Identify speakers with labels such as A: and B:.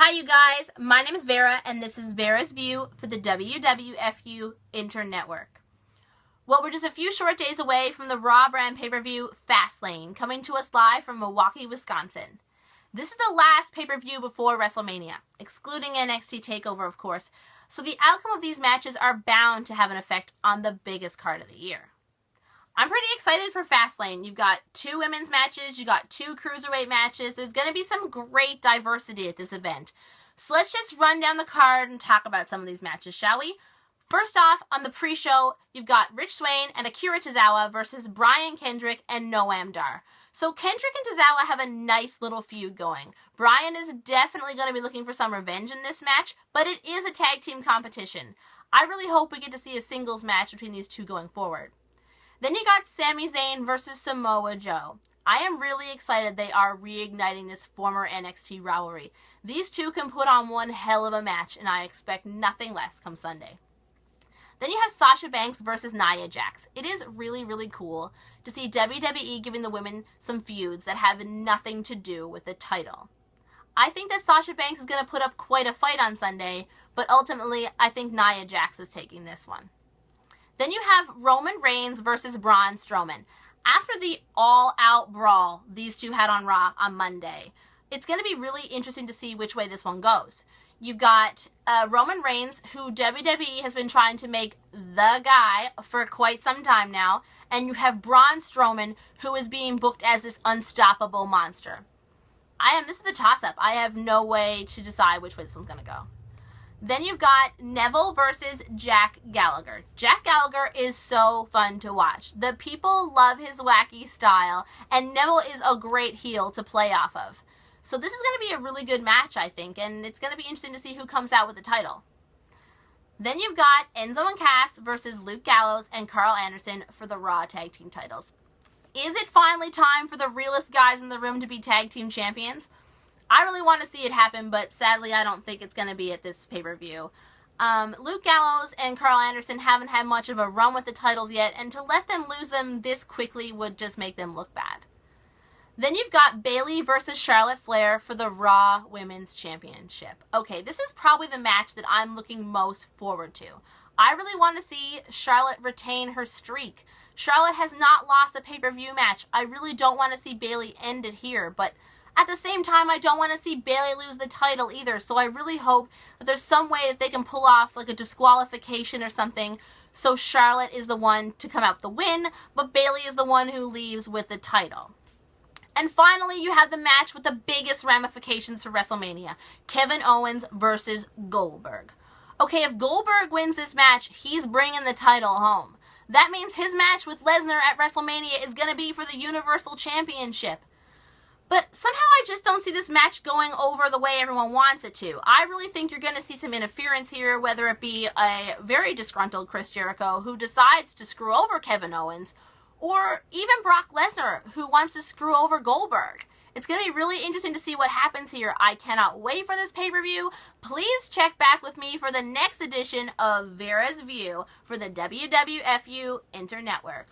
A: Hi you guys, my name is Vera and this is Vera's View for the WWFU Internetwork. Well, we're just a few short days away from the Raw brand pay-per-view Fastlane, coming to us live from Milwaukee, Wisconsin. This is the last pay-per-view before WrestleMania, excluding NXT TakeOver of course, so the outcome of these matches are bound to have an effect on the biggest card of the year. I'm pretty excited for Fastlane. You've got 2 women's matches, you've got 2 cruiserweight matches. There's going to be some great diversity at this event. So let's just run down the card and talk about some of these matches, shall we? First off, on the pre-show, you've got Rich Swann and Akira Tozawa versus Brian Kendrick and Noam Dar. So Kendrick and Tozawa have a nice little feud going. Brian is definitely going to be looking for some revenge in this match, but it is a tag team competition. I really hope we get to see a singles match between these two going forward. Then you got Sami Zayn versus Samoa Joe. I am really excited they are reigniting this former NXT rivalry. These two can put on one hell of a match, and I expect nothing less come Sunday. Then you have Sasha Banks versus Nia Jax. It is really, really cool to see WWE giving the women some feuds that have nothing to do with the title. I think that Sasha Banks is going to put up quite a fight on Sunday, but ultimately I think Nia Jax is taking this one. Then you have Roman Reigns versus Braun Strowman. After the all-out brawl these two had on Raw on Monday, it's going to be really interesting to see which way this one goes. You've got Roman Reigns, who WWE has been trying to make the guy for quite some time now, and you have Braun Strowman, who is being booked as this unstoppable monster. This is the toss-up. I have no way to decide which way this one's going to go. Then you've got Neville versus Jack Gallagher. Jack Gallagher is so fun to watch. The people love his wacky style, and Neville is a great heel to play off of. So this is going to be a really good match, I think, and it's going to be interesting to see who comes out with the title. Then you've got Enzo and Cass versus Luke Gallows and Carl Anderson for the Raw Tag Team titles. Is it finally time for the realest guys in the room to be Tag Team Champions? I really want to see it happen, but sadly I don't think it's going to be at this pay-per-view. Luke Gallows and Carl Anderson haven't had much of a run with the titles yet, and to let them lose them this quickly would just make them look bad. Then you've got Bayley versus Charlotte Flair for the Raw Women's Championship. Okay, this is probably the match that I'm looking most forward to. I really want to see Charlotte retain her streak. Charlotte has not lost a pay-per-view match. I really don't want to see Bayley end it here, but at the same time, I don't want to see Bayley lose the title either, so I really hope that there's some way that they can pull off like a disqualification or something, so Charlotte is the one to come out the win, but Bayley is the one who leaves with the title. And finally, you have the match with the biggest ramifications for WrestleMania, Kevin Owens versus Goldberg. Okay, if Goldberg wins this match, he's bringing the title home. That means his match with Lesnar at WrestleMania is going to be for the Universal Championship. But somehow I just don't see this match going over the way everyone wants it to. I really think you're going to see some interference here, whether it be a very disgruntled Chris Jericho who decides to screw over Kevin Owens, or even Brock Lesnar who wants to screw over Goldberg. It's going to be really interesting to see what happens here. I cannot wait for this pay-per-view. Please check back with me for the next edition of Vera's View for the WWFU Internetwork.